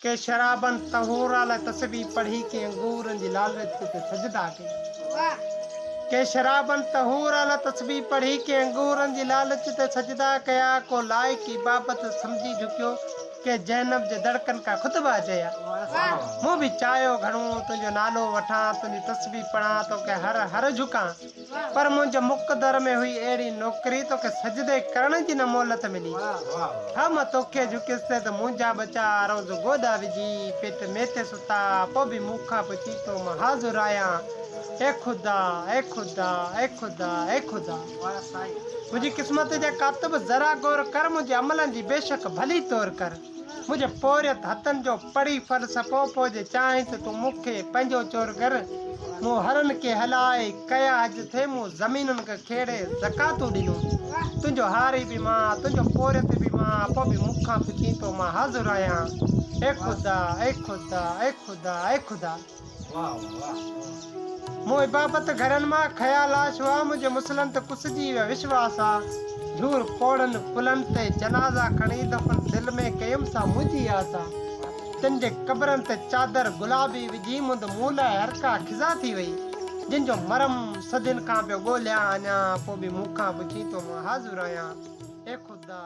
के शराबन तहूरा ला तस्बीह पढ़ी के अंगूरन जी लालच ते सजदा कया के शराबन तहूरा ला तस्बीह पढ़ी के अंगूरन जी लालच ते सजदा कया को लायक इबाबत समझी झुकियो के जैनब जे धड़कन का खुतबा चया मु भी चायो घणो तुझो नालो वठा तुझी तस्बीह पढ़ा तो के हर हर झुका पर मुझे मुकदर में हुई एड़ी नौकरी तो के सजदे करण जी न मोहलत मिली हम तोखे झुकिस्ते तो मुंजा बचा रोज गोदा विजी पेट मेते सुता पो भी मुखा पची तो मैं हाजुर आया ए खुदा ए खुदा ए खुदा ए खुदा मुझी किस्मत जे कातब जरा गौर कर मुझे अमलन जी बेशक भली तौर कर मुझे पोरियत हथन जो पड़ी फलसफो पो जे चाहे तो तू मुखे पंजो चोर कर मु हरन के हलाए कया अज थे मु जमीनन के खेड़े ज़कातू दिनो तुझो हारी भी मां तुझो पोरियत भी मां पो भी मुखा पुची तो मां हाजिर आया ए खुदा ए खुदा ए खुदा ए खुदा मु इबाबत घरन मां ख्याल आशवा मुझे मुसलन ते कुसजी विश्वास आ झूर पोड़न पुलन ते जनाजा खणी दफन दिल में कयम सा मुझी आसा तंजे कब्रन ते चादर गुलाबी विझी मुंद मूला हरका खिजा थी वई जिन जो मरम सदिन का पे गोलिया अना पो भी मुखा पुछी तो हाजिर आया ए खुदा